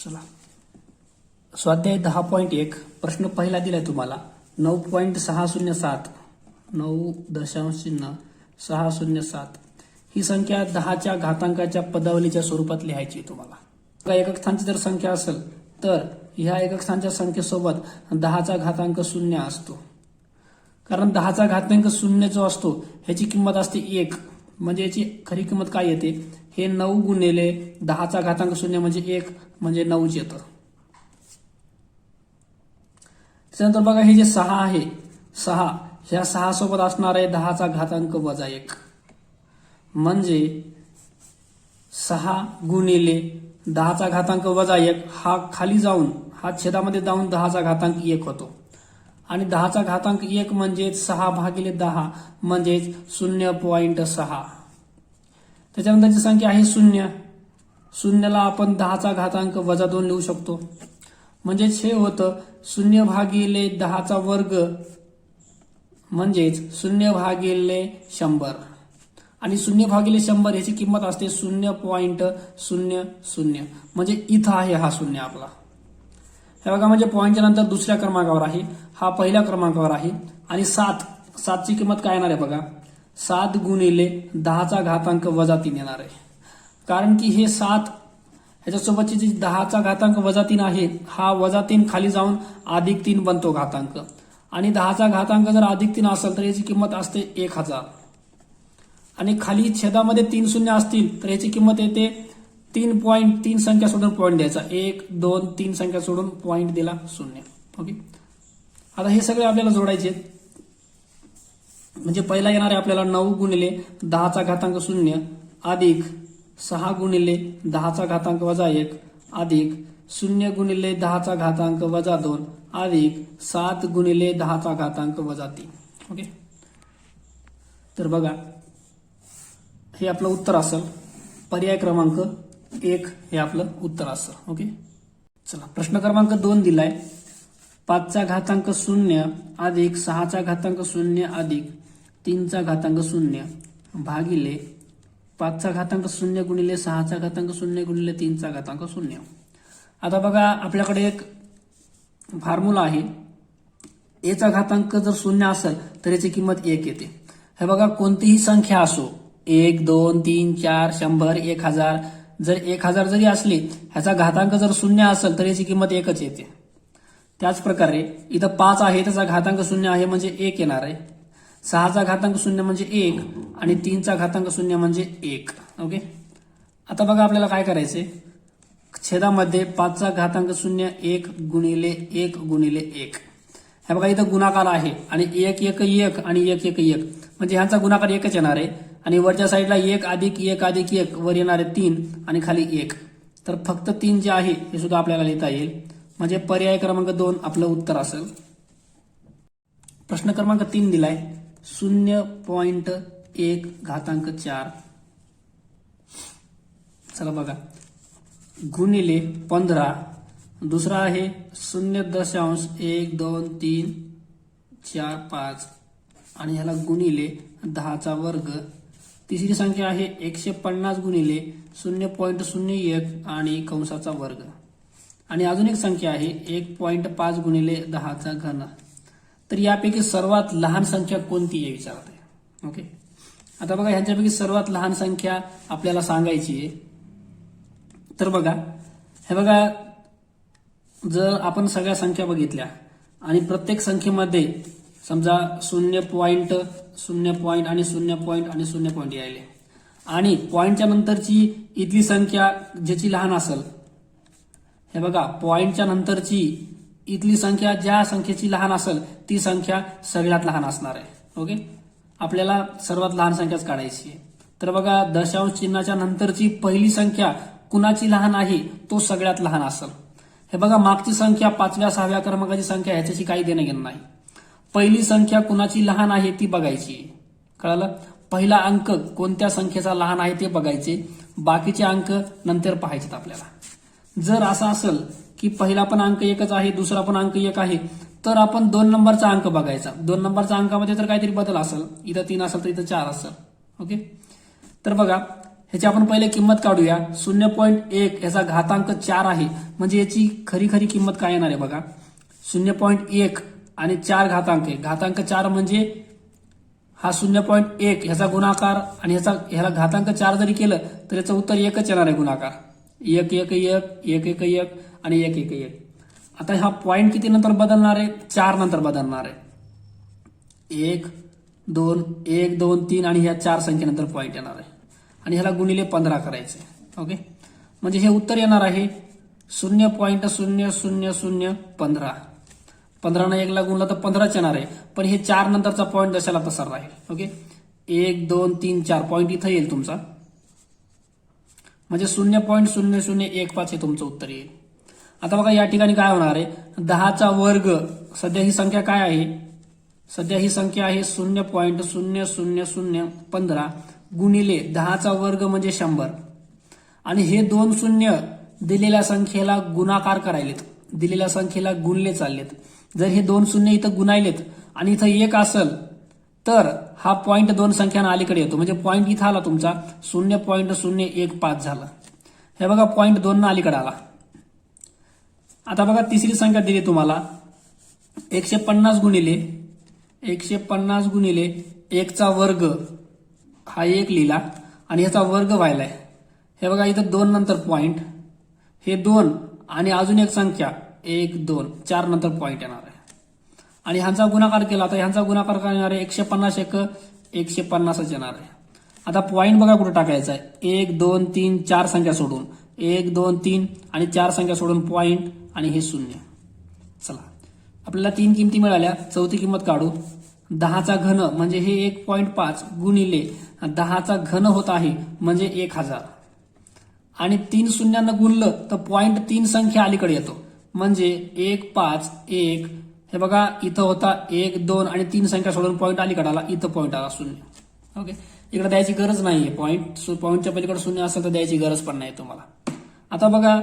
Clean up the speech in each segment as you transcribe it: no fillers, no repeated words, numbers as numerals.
चला स्वाध्याय 10.1 प्रश्न पहिला दिलाय तुम्हाला 9.607 9.607 ही संख्या 10च्या घातांकाच्या पदावलीच्या स्वरूपात लिहायची तुम्हाला। एकक स्थानची जर संख्या असेल तर ह्या एकक स्थानच्या संख्येसोबत 10चा घातांक 0 असतो, कारण 10चा घातांक 0 जो असतो ह्याची किंमत असते 1, म्हणजे याची खरी किंमत काय येते, हे 9 गुणिले 10चा घातांक 0 म्हणजे 1 म्हणजे 9 येतं। त्यानंतर बघा हे जे 6 आहे, 6 ह्या 6 सोबत असणार आहे 10चा घातांक वजा 1, म्हणजे 6 गुणिले 10चा घातांक वजा 1 हा खाली जाऊन हा छेदामध्ये जाऊन 10चा घातांक 1 होतो, आणि 10चा घातांक 1 म्हणजे 6 भागिले 10 म्हणजे 0.6। त्याच्यानंतरची संख्या आहे 0, 0ला आपण 10चा घातांक वजा 2 लिहू शकतो, म्हणजेच हे होतं 0 भागिले 10चा वर्ग म्हणजेच 0 भागिले 100, आणि 0 भागिले 100 ह्याची किंमत असते 0.00, म्हणजे इथं आहे हा 0 आपला। हे बघा म्हणजे पॉईंटच्या नंतर दुसऱ्या क्रमांकावर आहे, हा पहिल्या क्रमांकावर आहे, आणि 7 ची किंमत काय येणार आहे बघा, 7 गुणिले 10चा घातांक वजा 3 येणार आहे, कारण की हे 7 ह्याच्यासोबतची जी 10चा घातांक वजा 3 आहे, हा वजा 3 खाली जाऊन अधिक 3 बनतो घातांक, आणि 10चा घातांक जर अधिक 3 असेल तर याची किंमत असते 1000, आणि खाली छेदामध्ये 3 शून्य असतील तर याची किंमत येते 3 संख्या सोडून पॉईंट द्यायचा, 1 2 3 संख्या सोडून पॉईंट दिला 0। ओके, आता हे सगळे आपल्याला जोडायचे, म्हणजे पहिला येणार आहे आपल्याला 9 गुणिले 10चा घातांक 0 अधिक 6 गुणिले 10चा घातांक वजा 1 अधिक 0 गुणिले 10चा घातांक वजा 2 अधिक 7 गुणिले 10चा घातांक वजा 3। ओके, तर बघा हे आपलं उत्तर असेल, पर्याय क्रमांक 1 हे आपलं उत्तर असेल। ओके, चला प्रश्न क्रमांक 2 दिलाय, 5चा घातांक 0 अधिक 6चा घातांक 0 अधिक 3चा घातांक 0 भागिले 5चा घातांक 0 गुणिले 6चा घातांक 0 गुणिले 3चा घातांक 0। आता बघा आपल्याकडे एक फॉर्म्युला आहे, एचा घातांक जर 0 असेल तर याची किंमत 1 येते। हे बघा कोणतीही संख्या असो, 1 2 3 4 100 1000, जर 1000 जरी असली ह्याचा घातांक जर 0 असेल तर याची किंमत 1च येते। त्याच प्रकारे इथं 5 आहे, त्याचा घातांक 0 आहे म्हणजे 1 येणार आहे, 6चा घातांक 0 म्हणजे 1 आणि 3चा घातांक 0 म्हणजे 1। ओके, आता बघा आपल्याला काय करायचंय, छेदामध्ये 5चा घातांक 0 1 गुणिले 1 गुणिले 1, हे बघा इथं गुणाकार आहे, आणि 1 1 1 आणि 1 1 1 म्हणजे ह्यांचा गुणाकार 1च येणार आहे, आणि वरच्या साईडला 1 अधिक 1 अधिक 1 वर येणार आहे 3 आणि खाली 1, तर फक्त 3 जे आहे हे सुद्धा आपल्याला लिहिता येईल, म्हणजे पर्याय क्रमांक 2 आपलं उत्तर असेल। प्रश्न क्रमांक 3 दिलाय 0.1 घातांक 4, चला बघा गुणिले 15, दुसरा आहे 0.1 2 3 4 5 आणि ह्याला गुणिले 10चा वर्ग, तिसरी संख्या आहे 150 गुणिले 0.01 आणि कंसाचा वर्ग, आणि अजून एक संख्या आहे 1.5 गुणिले 10चा घन। तर यापैकी सर्वात लहान संख्या कोणती आहे विचारत आहे। ओके, आता बघा ह्यांच्यापैकी सर्वात लहान संख्या आपल्याला सांगायची आहे, तर बघा हे बघा जर आपण सगळ्या संख्या बघितल्या आणि प्रत्येक संख्येमध्ये समजा 0 पॉइंट 0 पॉइंट आणि 0 पॉइंट आणि 0 पॉइंट यायले, आणि पॉइंटच्या नंतरची इथली संख्या ज्याची लहान असेल, हे बघा पॉइंटच्या नंतरची इथली संख्या ज्या संख्येची लहान असेल ती संख्या सगळ्यात लहान असणार आहे। ओके, आपल्याला सर्वात लहान संख्याच काढायची आहे, तर बघा दशांश चिन्हाच्या नंतरची पहिली संख्या कुणाची लहान आहे तो सगळ्यात लहान असेल। हे बघा मागची संख्या 5व्या 6व्या क्रमांकाची संख्या ह्याच्याशी काही देणं घेणं नाही, पहिली संख्या कुणाची लहान आहे ती बघायची, कळालं, पहिला अंक कोणत्या संख्येचा लहान आहे ते बघायचे, बाकीचे अंक नंतर पाहायचे आपल्याला। जर असं असेल की पहिला पण अंक 1च आहे, दुसरा पण अंक 1 आहे, तर आपण 2 नंबरचा अंक बघायचा, 2 नंबरच्या अंकामध्ये तर काहीतरी बदल असेल, इथं 3 असेल तर इथं 4 असेल। ओके, तर बघा ह्याची आपण पहिले किंमत काढूया. 0.1 याचा घातांक 4 आहे, म्हणजे याची खरी खरी किंमत काय येणार आहे बघा. 0.1 आणि 4 घातांक आहे. घातांक 4 म्हणजे हा 0.1 ह्याचा गुणाकार आणि ह्याला घातांक 4 जरी केलं तर याचं उत्तर एकच येणार आहे गुणाकार. 1 1 1 1 1 1 आणि 1 1 1. आता हा पॉईंट किती नंतर बदलणार आहे? 4 नंतर बदलणार आहे. 1 2 1 2 3 आणि ह्या 4 संख्येनंतर पॉईंट येणार आहे आणि ह्याला गुणिले 15 करायचे. ओके, म्हणजे हे उत्तर येणार आहे 0.000015. 15 ने 1 ला गुणलं तर 15च येणार आहे, पण हे 4 नंतरचा पॉईंट जशाला तसा राहील. ओके, 1 2 3 4 पॉईंट इथं येईल तुमचा, म्हणजे 0.0015 हे तुमचं उत्तर येईल. आता बघा या ठिकाणी काय होणार आहे, 10चा वर्ग, सध्या ही संख्या काय आहे, सध्या ही संख्या आहे 0.000015 गुणिले 10चा वर्ग म्हणजे 100 आणि हे 2 शून्य दिलेल्या संख्येला गुणाकार करायलेत, दिलेल्या संख्येला गुणले चाललेत. जर हे 2 शून्य इथं गुणायलेत आणि इथं 1 असेल तर हा पॉईंट 2 संख्यांना अलीकडे येतो, म्हणजे पॉईंट इथं आला तुमचा 0.015 झाला. हे बघा पॉईंट 2 ना अलीकडे आला. आता बघा तिसरी संख्या दिली तुम्हाला 150 गुणिले 1चा वर्ग, हा 1 लिहिला आणि ह्याचा वर्ग व्हायलाय. हे बघा इथं 2 नंतर पॉईंट, हे 2 आणि अजून एक संख्या 1 2 4 नंतर पॉईंट येणार आहे आणि ह्यांचा गुणाकार केला तर ह्यांचा गुणाकार काय येणार आहे, 150 150च येणार आहे. आता पॉईंट बघा कुठे टाकायचा आहे, 1 2 3 4 संख्या सोडून 1 2 3 आणि 4 संख्या सोडून पॉईंट आणि हे 0. चला आपल्याला 3 किमती मिळाल्या, चौथी किंमत काढू. 10चा घन म्हणजे हे 1.5 गुणिले 10चा घन होत आहे म्हणजे 1000 आणि 3 शून्यानं गुणलं तर पॉईंट 3 संख्या अलीकडे येतो, म्हणजे 1 5 1. हे बघा इथं होता 1 2 आणि 3 संख्या सोडून पॉईंट अलीकडे आला, इथं पॉईंट आला 0. ओके, इकडे द्यायची गरज नाहीये, पॉईंटच्या पलीकडे 0 असेल तर द्यायची गरज पण नाही तुम्हाला. आता बघा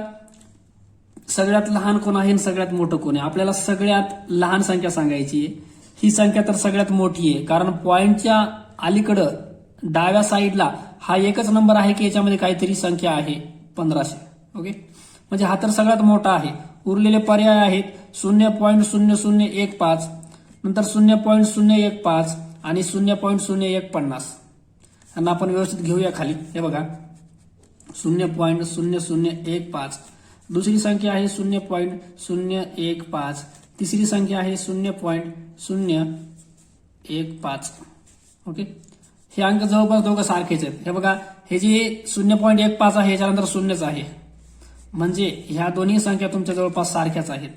सगळ्यात लहान कोण आहे आणि सगळ्यात मोठं कोण आहे. आपल्याला सगळ्यात लहान संख्या सांगायची आहे. ही संख्या तर सगळ्यात मोठी आहे, कारण पॉईंटच्या अलीकडं डाव्या साईडला हा एकच नंबर आहे की याच्यामध्ये काहीतरी संख्या आहे 1500. ओके, म्हणजे हा तर सगळ्यात मोठा आहे. उरलेले पर्याय आहेत 0.0015, नंतर 0.015 आणि 0.0150. यांना आपण व्यवस्थित घेऊया खाली. हे बघा 0.0015, दुसरी संख्या आहे 0.015, तिसरी संख्या आहे 0.015. ओके, हे अंक जवळपास दोघं सारखेच आहेत. हे बघा हे जे 0.15 आहे याच्यानंतर 0च आहे, म्हणजे ह्या दोन्ही संख्या तुमच्या जवळपास सारख्याच आहेत.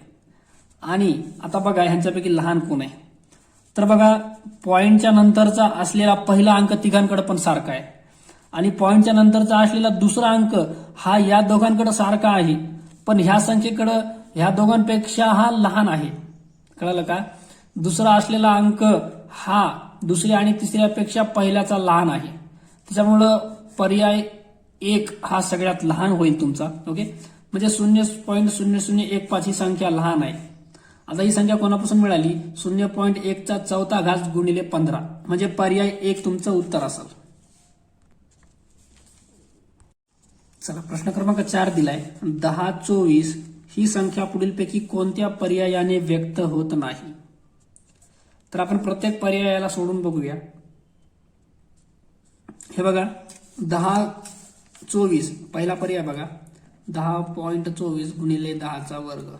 आणि आता बघा ह्यांच्यापैकी लहान कोण आहे, तर बघा पॉईंटच्या नंतरचा असलेला पहिला अंक तिघांकडे पण सारखा आहे आणि पॉईंटच्या नंतरचा असलेला दुसरा अंक हा या दोघांकडे सारखा आहे, पण ह्या संख्येकडे ह्या दोघांपेक्षा हा लहान आहे. कळलं का? दुसरा असलेला अंक हा दुसऱ्या आणि तिसऱ्यापेक्षा पहिल्याचा लहान आहे, त्याच्यामुळं पर्याय 1 हा सगळ्यात लहान होईल तुमचा. ओके, म्हणजे 0.0015 ही संख्या लहान आहे. आता ही संख्या कोणापासून मिळाली, 0.1चा चौथा घात गुणिले 15, म्हणजे पर्याय 1 तुमचं उत्तर असेल. चला प्रश्न क्रमांक 4 दिलाय, 10 24 ही संख्या पुढीलपैकी कोणत्या पर्यायाने व्यक्त होत नाही. तर आपण प्रत्येक पर्यायाला सोडून बघूया. हे बघा 10 24 पहिला पर्याय बघा, 10.24 गुणिले 10चा वर्ग.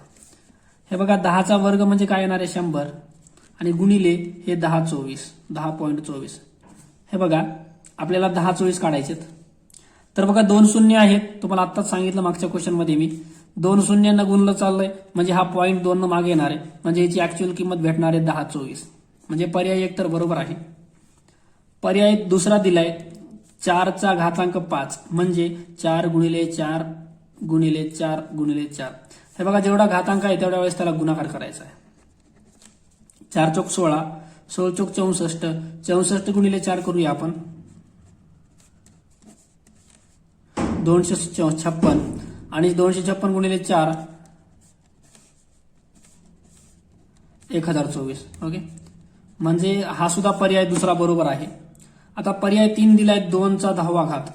हे बघा 10चा वर्ग म्हणजे काय येणार आहे 100 आणि गुणिले हे 10.24. हे बघा आपल्याला 10 काढायचे. तर बघा 2 शून्य आहेत, तुम्हाला आत्ताच सांगितलं मागच्या क्वेश्चन मध्ये मी 2 शून्यांना गुणलं चाललंय, म्हणजे हा पॉईंट 2 मागे येणार आहे, म्हणजे याची ऍक्च्युअल किंमत भेटणार आहे 10.24, म्हणजे पर्याय 1 तर बरोबर आहे. पर्याय दुसरा दिलाय 4चा घातांक 5, म्हणजे 4 गुणिले 4 गुणिले 4 गुणिले 4. हे बघा जेवढा घातांक आहे तेवढ्या वेळेस त्याला गुणाकार करायचा आहे. 4 चौक 16, 16 चौक 64, 64 गुणिले 4 करूया आपण 256 आणि 256 गुणिले 4 1024. ओके, म्हणजे हा सुद्धा पर्याय दुसरा बरोबर आहे. आता पर्याय 3 दिलाय 2चा 10वा घात.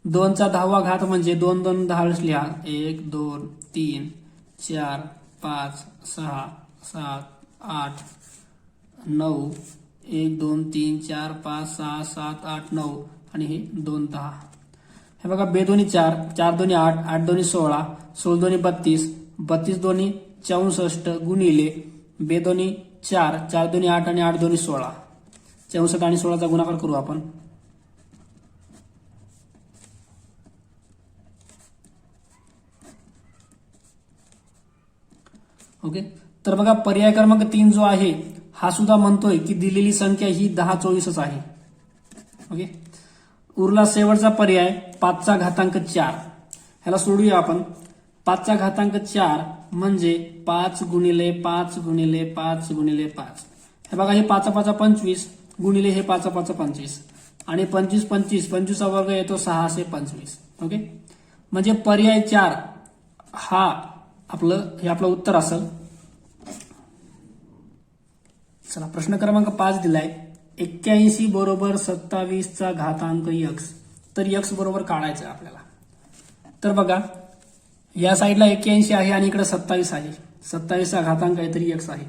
2चा 10वा घात म्हणजे 2 2 10 लिहा 1 2 3 4 5 6 7 8 9 1 2 3 4 5 6 7 8 9 आणि हे 2 10. हे बघा 2 दोन्ही 4 4 दोन्ही 8 8 दोन्ही 16 16 दोन्ही 32 32 दोन्ही 64 गुणिले 2 दोन्ही 4 4 दोन्ही 8 आणि 8 दोन्ही 16 64 आणि 16चा गुणाकार करू आपण. ओके, तर बघा पर्याय क्रमांक 3 जो आहे हा सुद्धा म्हणतोय की दिलेली संख्या ही 10 24च आहे. ओके, उरला शेवटचा पर्याय 5चा घातांक 4. ह्याला सोडूया आपण. 5चा घातांक 4 म्हणजे 5 गुणिले 5 गुणिले 5 गुणिले 5. हे बघा हे 5 5 25 गुणिले हे 5 5 25 आणि 25 25 25चा वर्ग येतो 625. ओके, म्हणजे पर्याय 4 हा हे आपलं उत्तर असेल. चला प्रश्न क्रमांक 5 दिलाय 81 बरोबर 27चा घातांक x. तर x बरोबर काढायचं आपल्याला. तर बघा या साईडला 81 आहे आणि इकडे 27 आहे. 27चा घातांक आहे तरी x आहे.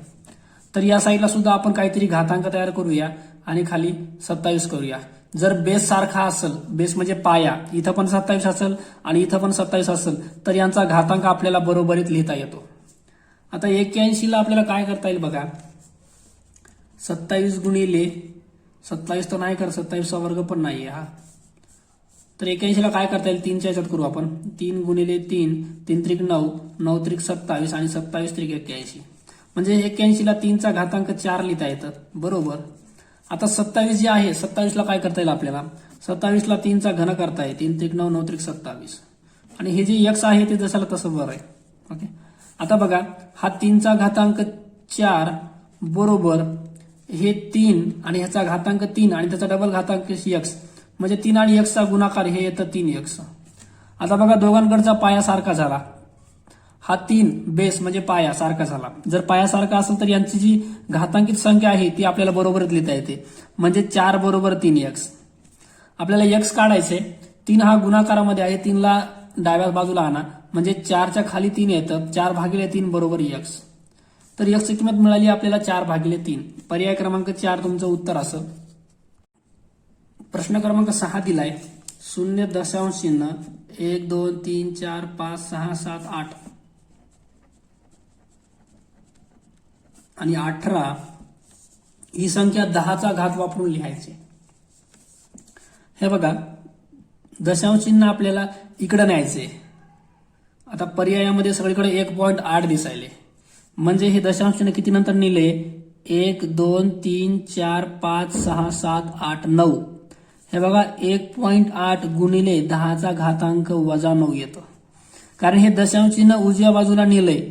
तर या साईडला सुद्धा आपण काहीतरी घातांक तयार करूया आणि खाली 27 करूया. जर बेस सारखा असेल, बेस म्हणजे पाया, इथं पण 27 असेल आणि इथं पण 27 असेल तर यांचा घातांक आपल्याला बरोबरीत लिहिता येतो. आता 81ला आपल्याला काय करता येईल बघा. 27 गुणिले 27 तर नाही कर, 27चा वर्ग पण नाहीये हा. तर 81ला काय करता येईल 3च्या याच्यात करू आपण. 3 गुणिले 3 3 त्रिक 9 9 त्रिक 27 आणि 27 त्रिक 81. म्हणजे 81ला 3चा घातांक 4 लिहिता येतं बरोबर. आता 27 जे आहे 27ला काय करता येईल आपल्याला. 27ला 3चा घन करता येईल. 3 त्रिक 9 9 त्रिक 27 आणि हे जे x आहे ते जसाला तसं बरं आहे. ओके, आता बघा हा 3चा घातांक 4 बरोबर हे 3 आणि ह्याचा घातांक 3 आणि त्याचा डबल घातांक x म्हणजे 3 आणि x चा गुणाकार हे येतं 3x. आता बघा दोघांकडचा पाया सारखा झाला. हा 3 बेस म्हणजे पाया सारखा झाला. जर पाया सारखा असेल तर यांची जी घातांकित संख्या आहे ती आपल्याला बरोबरच लिहिता येते. म्हणजे 4 बरोबर 3x. आपल्याला x काढायचे. 3 हा गुणाकारामध्ये आहे. 3ला डाव्या बाजूला आणा म्हणजे 4च्या खाली 3 येतं. 4/3 बरोबर x. तर x ची किंमत मिळाली आपल्याला 4/3. पर्याय क्रमांक 4 तुमचं उत्तर असेल. प्रश्न क्रमांक 6 दिलाय 0.चिन्ह 1 2 3 4 5 6 7 8 आणि 18 ही संख्या 10चा घात वापरून लिहायची. हे बघा दशांश चिन्ह आपल्याला इकडे न्यायचे. आता पर्यायामध्ये सगळीकडे 1.8 दिसायले म्हणजे हे दशांश चिन्ह किती नंतर नेले 1 2 3 4 5 6 7 8 9. हे बघा 1.8 गुणिले 10चा घातांक -9 येतं. कारण हे दशांश चिन्ह उजव्या बाजूला नेलंय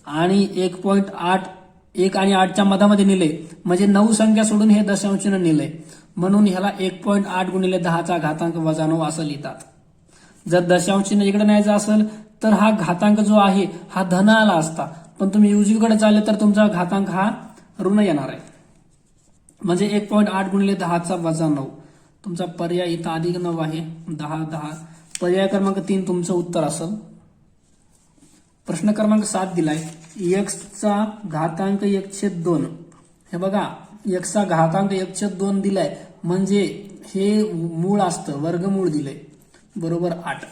आणि 1.8 1 आणि 8च्या मधामध्ये नेले म्हणजे 9 संख्या सोडून हे दशांश चिन्ह नेलंय म्हणून ह्याला 1.8 गुणिले 10चा घातांक -9 असं लिहितात. जर दशांश चिन्ह इकडे न्यायचं असेल तर हा घातांक जो आहे हा धन आला असता, पण तुम्ही उजवीकडे चालले तर तुमचा घातांक हा ऋण येणार आहे. म्हणजे 1.8 गुणिले 10चा -9. तुमचा पर्याय इथं +9 आहे. 10 10 पर्याय क्रमांक 3 तुमचं उत्तर असेल. प्रश्न क्रमांक 7 दिलाय x चा घातांक 1/2. हे बघा x चा घातांक 1/2 दिलाय म्हणजे हे मूळ असतं, वर्गमूळ दिलंय बरोबर 8.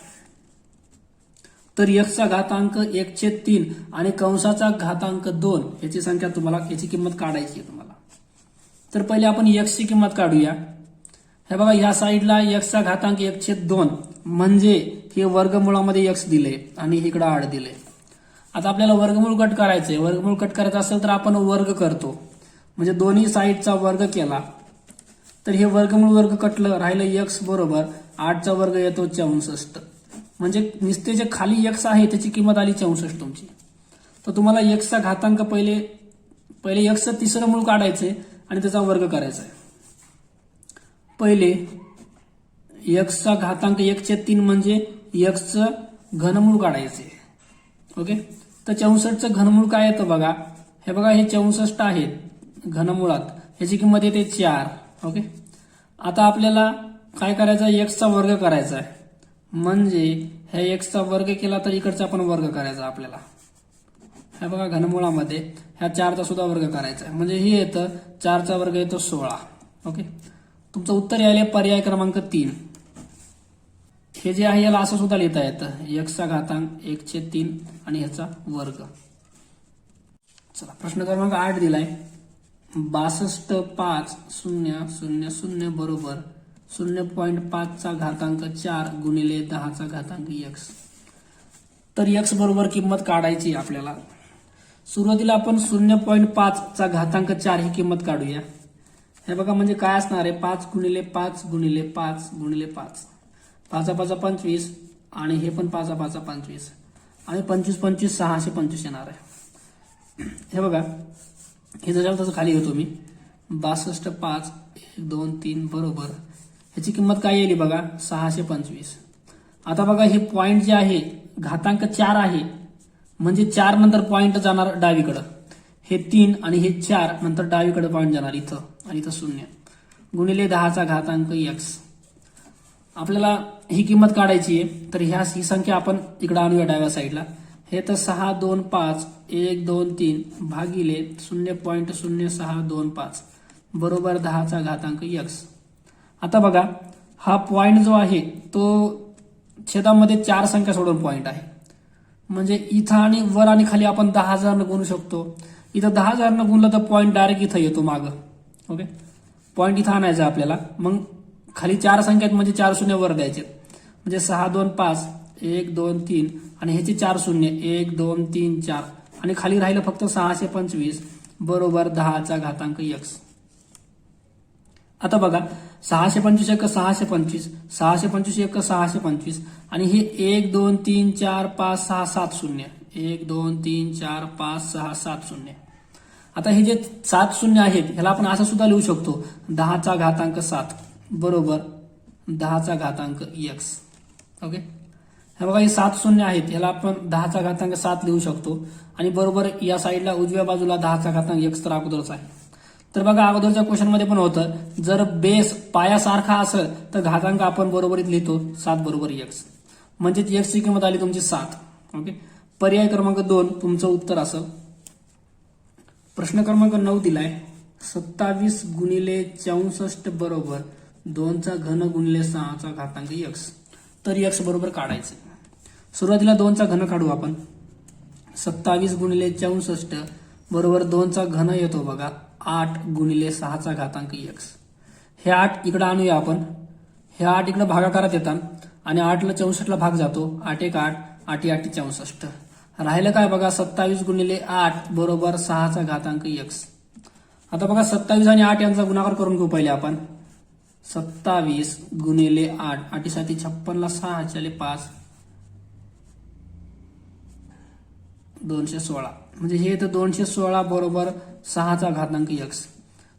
तर x चा घातांक 1/3 आणि कंसाचा घातांक 2 याची संख्या तुम्हाला याची किंमत काढायची आहे तुम्हाला. तर पहिले आपण x ची किंमत काढूया. हे बघा या साईडला x चा घातांक 1/2 म्हणजे हे वर्गमुळामध्ये x दिले आणि इकडे 8 दिले. आता आपल्याला वर्गमूळ कट करायचंय. वर्गमूळ कट करायचं असेल तर आपण वर्ग करतो म्हणजे दोन्ही साईडचा वर्ग केला तर हे वर्गमूळ वर्ग कटलं राहिलं x बरोबर 8चा वर्ग येतो 64. म्हणजे निस्ते जे खाली x आहे त्याची किंमत आली 64 तुमची. तर तुम्हाला x चा घातांक पहिले x चं तिसरं मूळ काढायचंय आणि त्याचा वर्ग करायचा आहे. पहिले x चा घातांक 1/3 म्हणजे x चं घनमूळ काढायचे. ओके, तर 64चं घनमूळ काय येतं बघा. हे बघा हे 64 आहेत घनमुळात, ह्याची किंमत येते 4. ओके, आता आपल्याला काय करायचं x चा वर्ग करायचा आहे. म्हणजे ह्या एक्सचा वर्ग केला तर इकडचा पण वर्ग करायचा आपल्याला. ह्या बघा घनमुळामध्ये ह्या 4चा सुद्धा वर्ग करायचा आहे. म्हणजे हे येतं 4चा वर्ग येतो 16. ओके, तुमचं उत्तर यायला पर्याय क्रमांक 3. हे जे आहे याला असं सुद्धा लिहिता येतं एक्सचा घातांक 1/3 आणि ह्याचा वर्ग. चला प्रश्न क्रमांक 8 दिलाय 62,5,0,0,0 बरोबर 0.5 चा घातांक 4 गुणिले 10 चा घातांक x. तर x बरोबर किंमत काढायची आपल्याला. सुरुवातीला आपण 0.5 चा घातांक 4 ही किंमत काढूया. हे बघा म्हणजे काय असणार आहे 5 गुणिले 5 गुणिले 5 गुणिले 5. 5 5 25 आणि हे पण 5 5 25 आणि 25 25 625 येणार आहे. हे बघा हे जसं तसं खाली घेतो मी 62,5 1 2 3 बरोबर ह्याची किंमत काय येईल बघा 625. आता बघा हे पॉइंट जे आहे घातांक 4 आहे म्हणजे 4 नंतर पॉइंट जाणार डावीकडं. हे 3 आणि हे 4 नंतर डावीकडे पॉइंट जाणार इथं आणि इथं 0 गुणिले 10 चा घातांक x. आपल्याला ही किंमत काढायची आहे तर ही संख्या आपण इकडे आणूया डाव्या साईडला. हे तर 6 2 5 1 2 3 भागिले 0.0625 बरोबर 10 चा घातांक x. आता बघा हा पॉइंट जो आहे तो छेदामध्ये 4 संख्या सोडून पॉइंट आहे. म्हणजे इथं आणि वर आणि खाली आपण 10,000 गुणू शकतो. इथं 10,000 गुणलं तर पॉइंट डायरेक्ट इथं येतो मागं. ओके, पॉइंट इथं आणायचा आपल्याला. मग खाली 4 संख्या म्हणजे 4 शून्य वर द्यायचे. म्हणजे 6 2 5 1 2 3 आणि ह्याचे 4 शून्य 1 2 3 4 आणि खाली राहिलं फक्त 625 बरोबर 10 चा घातांक x. आता बघा 625 1 625 625 1 625 आणि हे 1 2 3 4 5 6 7 0 1 2 3 4 5 6 7 0. आता हे जे 7 शून्य आहेत ह्याला आपण असं सुद्धा लिहू शकतो 10 चा घातांक 7 बरोबर 10 चा घातांक x. ओके, हे बघा हे 7 शून्य आहेत ह्याला आपण 10 चा घातांक 7 लिहू शकतो आणि बरोबर या साईडला उजव्या बाजूला 10 चा घातांक x तर अगोदरच आहे. तर बघा अगोदरच्या क्वेश्चन मध्ये पण होतं जर बेस पायासारखा असेल तर घातांक आपण बरोबरीत लिहितो 7 बरोबर x. म्हणजे x ची किंमत आली तुमची 7. ओके, पर्याय क्रमांक 2 तुमचं उत्तर असेल. प्रश्न क्रमांक 9 दिलाय 27 गुणिले 64 बरोबर 2 चा घन गुणिले 6 चा घातांक x. तर x बरोबर काढायचं. सुरुवातीला 2 चा घन काढू आपण. 27 गुणिले 64 बरोबर 2 चा घन येतो बघा 8 गुणिले 6 चा घातांक x. हे 8 इकडे आणूया आपण. हे 8 इकडे भागाकारात येतात आणि 8 ला 64 ला भाग जातो. 8 1 8 8 8 64 राहिलं काय बघा 27 गुणिले 8 बरोबर 6 चा घातांक x. आता बघा 27 आणि 8 यांचा गुणाकार करून घेऊ पहिले आपण. 27 गुणिले 8 8 7 56 ला 6 चले 5 216 म्हणजे हे तर 216 बरोबर 6 चा घातांक x.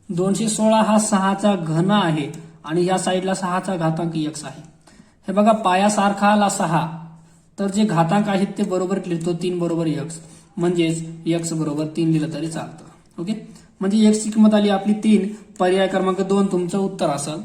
216 हा 6 चा घन आहे आणि या साईडला 6 चा घातांक x आहे. हे बघा पायासारखा आला 6 तर जे घातांक आहेत ते बरोबर लिहितो 3 बरोबर x. म्हणजेच x बरोबर 3 लिहिलं तरी चालतं. ओके, म्हणजे x ची किंमत आली आपली 3. पर्याय क्रमांक 2 तुमचं उत्तर असेल.